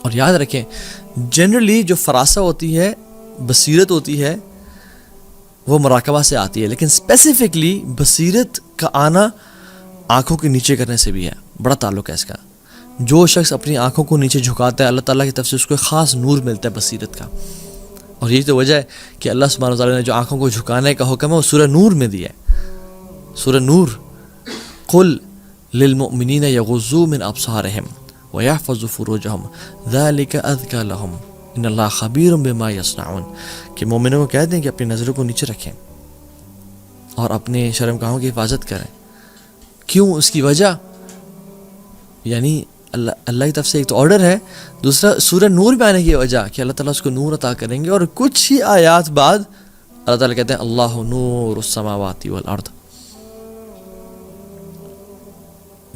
اور یاد رکھیں جنرلی جو فراسہ ہوتی ہے، بصیرت ہوتی ہے، وہ مراقبہ سے آتی ہے، لیکن اسپیسیفکلی بصیرت کا آنا آنکھوں کے نیچے کرنے سے بھی ہے، بڑا تعلق ہے اس کا. جو شخص اپنی آنکھوں کو نیچے جھکاتا ہے اللہ تعالیٰ کی طرف سے اس کو ایک خاص نور ملتا ہے بصیرت کا. اور یہی تو وجہ ہے کہ اللہ سبحانہ و تعالیٰ نے جو آنکھوں کو جھکانے کا حکم ہے وہ سورہ نور میں دیا ہے. سورہ نور، قل للمؤمنین یغضوا من ابصارہم ویحفظوا فروجہم ذلک ازکی لہم ان اللہ خبیر بما یصنعون، کہ مومنوں کو کہہ دیں کہ اپنی نظروں کو نیچے رکھیں اور اپنے شرمگاہوں کی حفاظت کریں. کیوں؟ اس کی وجہ یعنی اللہ کی طرف سے ایک تو آرڈر ہے، دوسرا سورہ نور میں آنے کی وجہ کہ اللہ تعالیٰ اس کو نور عطا کریں گے. اور کچھ ہی آیات بعد اللہ تعالیٰ کہتے ہیں اللہ نور السماوات والارض.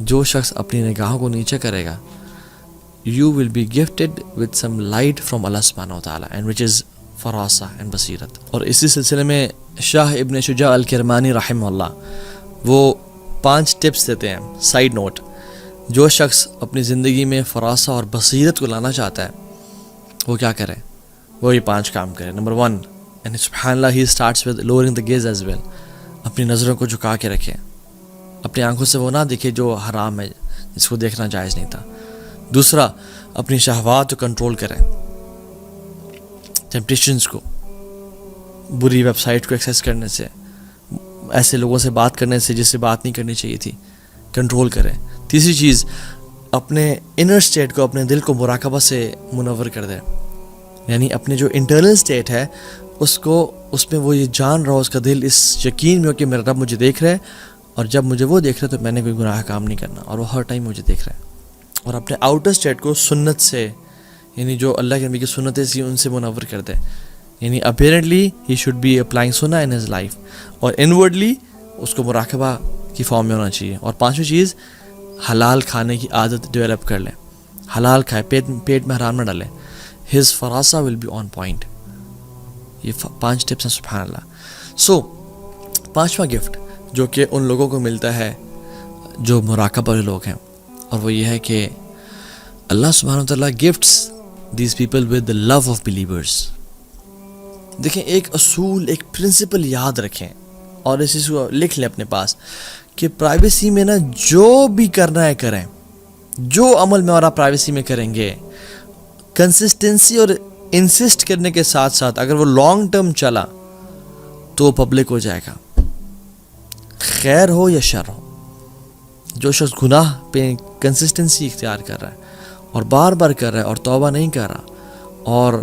جو شخص اپنی نگاہوں کو نیچے کرے گا you will be gifted with some light from Allah subhanahu wa ta'ala and which is فراسہ and بصیرت. اور اسی سلسلے میں شاہ ابن شجاع الکرمانی رحمہ اللہ وہ 5 ٹپس دیتے ہیں. سائیڈ نوٹ، جو شخص اپنی زندگی میں فراسہ اور بصیرت کو لانا چاہتا ہے وہ کیا کرے؟ وہ یہ 5 کام کرے. نمبر 1 and سبحان اللہ he starts with lowering the gaze as well. اپنی نظروں کو جھکا کے رکھیں، اپنی آنکھوں سے وہ نہ دیکھے جو حرام ہے، جس کو دیکھنا جائز نہیں تھا. دوسرا، اپنی شہوات کو کنٹرول کریں، ٹیمپٹیشنز کو، بری ویب سائٹ کو ایکسیس کرنے سے، ایسے لوگوں سے بات کرنے سے جس سے بات نہیں کرنی چاہیے تھی، کنٹرول کریں. تیسری چیز، اپنے انر اسٹیٹ کو، اپنے دل کو مراقبہ سے منور کر دیں. یعنی اپنے جو انٹرنل اسٹیٹ ہے اس میں وہ یہ جان رہا ہو، اس کا دل اس یقین میں ہو کہ میرا رب مجھے دیکھ رہا ہے، اور جب مجھے وہ دیکھ رہا ہے تو میں نے کوئی گناہ کام نہیں کرنا، اور وہ ہر ٹائم مجھے دیکھ رہا ہے. اور اپنے آؤٹر اسٹیٹ کو سنت سے، یعنی جو اللہ کے نبی کی سنتیں سی ان سے منور کر دے. یعنی apparently he should be applying سنہ ان ہز لائف، اور انورڈلی اس کو مراقبہ کی فارم میں ہونا چاہیے. اور 5ویں چیز، حلال کھانے کی عادت ڈیولپ کر لیں. حلال کھائے، پیٹ میں حرام نہ ڈالیں. ہز فراسہ ول بی آن پوائنٹ. یہ 5 ٹپس ہیں. سبحان اللہ. سو 5واں گفٹ جو کہ ان لوگوں کو ملتا ہے جو مراقبہ والے لوگ ہیں، اور وہ یہ ہے کہ اللہ سبحانہ وتعالیٰ gifts these people with the love of believers. دیکھیں ایک اصول، ایک پرنسپل یاد رکھیں اور اس چیز کو لکھ لیں اپنے پاس کہ پرائیویسی میں نا جو بھی کرنا ہے کریں، جو عمل میں اور آپ پرائیویسی میں کریں گے، کنسسٹنسی اور انسسٹ کرنے کے ساتھ ساتھ اگر وہ لانگ ٹرم چلا تو وہ پبلک ہو جائے گا، خیر ہو یا شر ہو. جو شخص گناہ پہ کنسسٹنسی اختیار کر رہا ہے اور بار بار کر رہا ہے اور توبہ نہیں کر رہا اور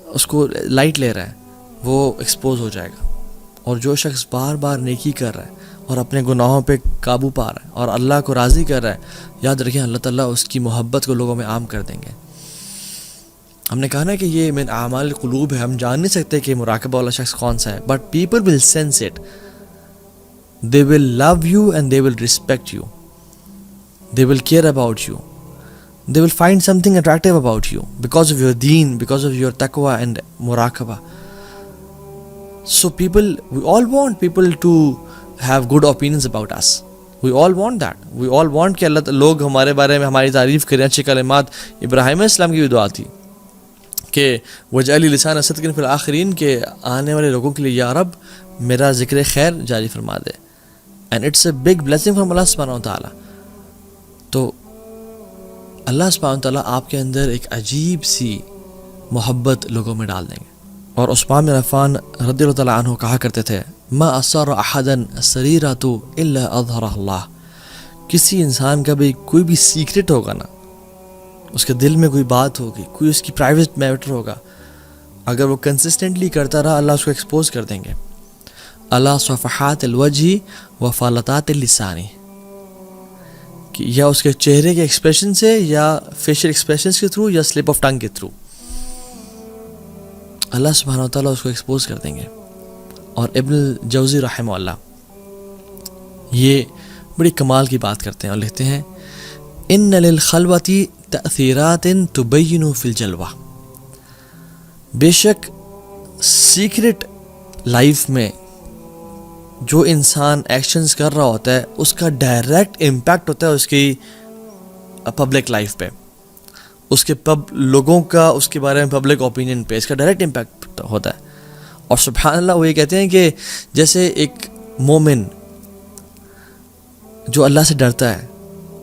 اس کو لائٹ لے رہا ہے، وہ ایکسپوز ہو جائے گا. اور جو شخص بار بار نیکی کر رہا ہے اور اپنے گناہوں پہ قابو پا رہا ہے اور اللہ کو راضی کر رہا ہے، یاد رکھیں اللہ تعالیٰ اس کی محبت کو لوگوں میں عام کر دیں گے. ہم نے کہا نا کہ یہ من اعمال القلوب ہے، ہم جان نہیں سکتے کہ مراقبہ والا شخص کون سا ہے، but people will sense it. They will love you and they will respect you. They will care about you. They will find something attractive about you because of your deen, because of your taqwa and muraqabah. So we all want people to have good opinions about us. We all want that. We all want کہ اللہ لوگ ہمارے بارے میں ہماری تعریف کریں، اچھے کلمات. ابراہیم علیہ السلام کی بھی دعا تھی کہ وَاجْعَلْ لِسَانَ صِدْقٍ فِي الْآخِرِينَ، کہ آنے والے لوگوں کے لیے یا رب میرا ذکر خیر جاری فرما دے. And it's a big blessing from Allah subhanahu wa ta'ala. تو اللہ سبحانہ وتعالیٰ آپ کے اندر ایک عجیب سی محبت لوگوں میں ڈال دیں گے. اور عثمان بن عفان رضی اللہ تعالیٰ عنہ کہا کرتے تھے ما اسر احدا سریرۃ الا اظہرہ اللہ. کسی انسان کا بھی کوئی بھی سیکرٹ ہوگا نا، اس کے دل میں کوئی بات ہوگی، کوئی اس کی پرائیویٹ میٹر ہوگا، اگر وہ کنسسٹنٹلی کرتا رہا اللہ اس کو ایکسپوز کر دیں گے. اللہ صفحات الوجہ و فالتات اللسانی، کہ یا اس کے چہرے کے ایکسپریشن سے یا فیشل ایکسپریشنز کے تھرو یا سلپ آف ٹنگ کے تھرو اللہ سبحانہ و تعالیٰ اس کو ایکسپوز کر دیں گے. اور ابن الجوزی رحمہ اللہ یہ بڑی کمال کی بات کرتے ہیں اور لکھتے ہیں ان للخلوۃ تأثیرات تبین فی الجلوہ. بے شک سیکرٹ لائف میں جو انسان ایکشنز کر رہا ہوتا ہے اس کا ڈائریکٹ امپیکٹ ہوتا ہے اس کی پبلک لائف پہ. اس کے لوگوں کا اس کے بارے میں پبلک اوپینین پہ اس کا ڈائریکٹ امپیکٹ ہوتا ہے. اور سبحان اللہ وہ یہ کہتے ہیں کہ جیسے ایک مومن جو اللہ سے ڈرتا ہے,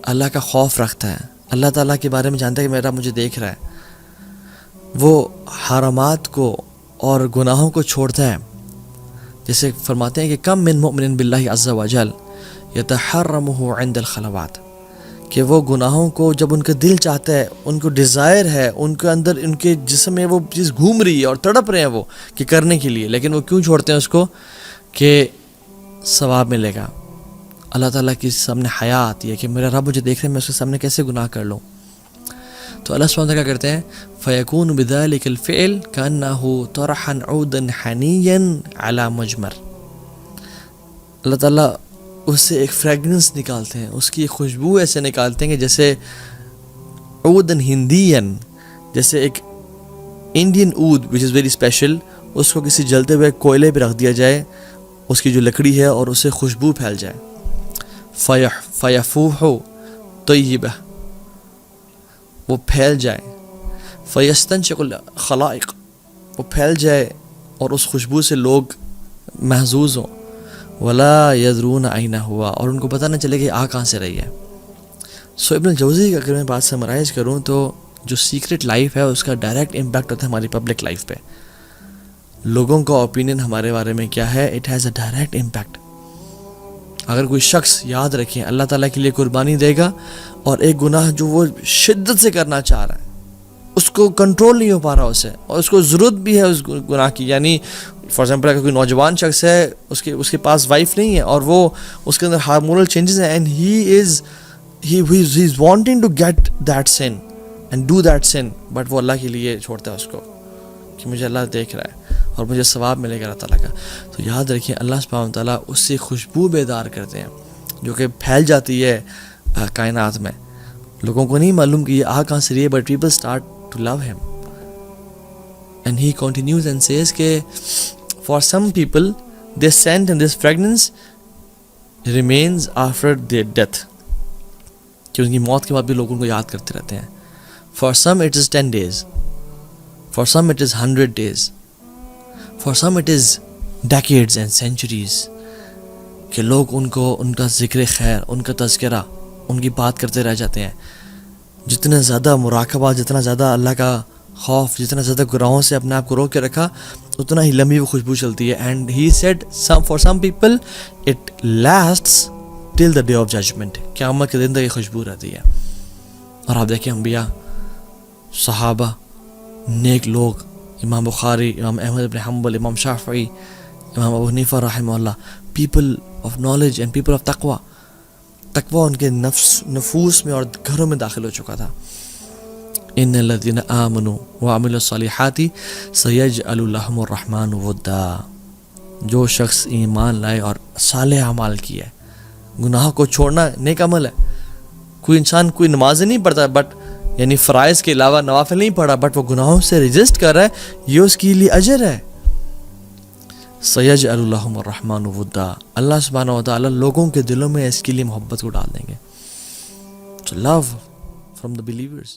اللہ کا خوف رکھتا ہے, اللہ تعالیٰ کے بارے میں جانتا ہے کہ میرا مجھے دیکھ رہا ہے, وہ حرامات کو اور گناہوں کو چھوڑتا ہے. جیسے فرماتے ہیں کہ کم من مؤمن باللہ عز وجل یتحرمہ عند الخلوات, کہ وہ گناہوں کو جب ان کا دل چاہتا ہے, ان کو ڈیزائر ہے, ان کے اندر ان کے جسم میں وہ چیز گھوم رہی ہے اور تڑپ رہے ہیں وہ کہ کرنے کے لیے, لیکن وہ کیوں چھوڑتے ہیں اس کو؟ کہ ثواب ملے گا. اللہ تعالیٰ کی سامنے حیا آتی ہے کہ میرا رب مجھے دیکھ رہے ہیں, میں اس کے سامنے کیسے گناہ کر لوں. تو اللہ سبحانہ کیا کرتے ہیں, فَيَكُونُ بِذَلِكَ الْفِعْلِ كَأَنَّهُ طَرَحًا عُودًا حَنِيًّا عَلَى مُجْمَرٍ. اللہ تعالیٰ اس سے ایک فریگرنس نکالتے ہیں, اس کی خوشبو ایسے نکالتے ہیں کہ جیسے عودن ہندین, جیسے ایک انڈین عود وچ از ویری اسپیشل, اس کو کسی جلتے ہوئے کوئلے پہ رکھ دیا جائے, اس کی جو لکڑی ہے, اور اسے خوشبو پھیل جائے. فیفوح طیبہ, وہ پھیل جائے. فیستنشق الخلائق, وہ پھیل جائے اور اس خوشبو سے لوگ محظوظ ہوں. ولا یدرون اینا ہوا, اور ان کو پتہ نہ چلے کہ آ کہاں سے رہی ہے. سو ابن الجوزی کی اگر میں بات سمرائز کروں تو جو سیکرٹ لائف ہے اس کا ڈائریکٹ امپیکٹ ہوتا ہے ہماری پبلک لائف پہ. لوگوں کا اوپینین ہمارے بارے میں کیا ہے, it has a direct impact. اگر کوئی شخص یاد رکھیں اللہ تعالیٰ کے لیے قربانی دے گا, اور ایک گناہ جو وہ شدت سے کرنا چاہ رہا ہے, اس کو کنٹرول نہیں ہو پا رہا اسے, اور اس کو ضرورت بھی ہے اس گناہ کی. یعنی فار ایگزامپل اگر کوئی نوجوان شخص ہے, اس کے پاس وائف نہیں ہے, اور وہ اس کے اندر ہارمونل چینجز ہیں, and he is wanting to get that sin and do that sin, but وہ اللہ کے لیے چھوڑتا ہے اس کو کہ مجھے اللہ دیکھ رہا ہے اور مجھے ثواب ملے گا اللہ تعالیٰ کا. تو یاد رکھیں اللہ سبحانہ و تعالیٰ اس سے خوشبو بیدار کرتے ہیں جو کہ پھیل جاتی ہے کائنات میں. لوگوں کو نہیں معلوم کہ یہ آ کہاں سے رہی ہے, but people start to love him. And he continues and says کہ for some people this scent and this fragrance remains after their death, کہ ان کی موت کے بعد بھی لوگ ان کو یاد کرتے رہتے ہیں. For some it is 10 days, for some it is 100 days, for some it is decades and centuries, کہ لوگ ان کو ان کا ذکر خیر, ان کا تذکرہ, ان کی بات کرتے رہ جاتے ہیں. جتنا زیادہ مراقبہ, جتنا زیادہ اللہ کا خوف, جتنا زیادہ گناہوں سے اپنے آپ کو روک کے رکھا, اتنا ہی لمبی وہ خوشبو چلتی ہے. And he said for some people it lasts till the day of judgement, قیامت کے دن تک یہ خوشبو رہتی ہے. اور آپ دیکھیں انبیاء, صحابہ, نیک لوگ, امام بخاری, امام احمد بن حنبل, امام شافعی, امام ابو حنیفہ رحمہ اللہ, people of knowledge and people of تقوی. تقوی ان کے نفوس میں اور گھروں میں داخل ہو چکا تھا. ان الذین آمنوا وعملوا الصالحات سیجعل لهم الرحمن ودا, جو شخص ایمان لائے اور صالح اعمال کیے. گناہ کو چھوڑنا نیک عمل ہے. کوئی انسان کوئی نماز نہیں پڑھتا, بٹ یعنی فرائض کے علاوہ نوافل نہیں پڑھا, بٹ وہ گناہوں سے رجسٹ کر رہا ہے, یہ اس کے لیے اجر ہے. سیجعل لهم الرحمن ودا, اللہ سبحانہ و تعالیٰ لوگوں کے دلوں میں اس کے لیے محبت کو ڈال دیں گے. So love from the believers.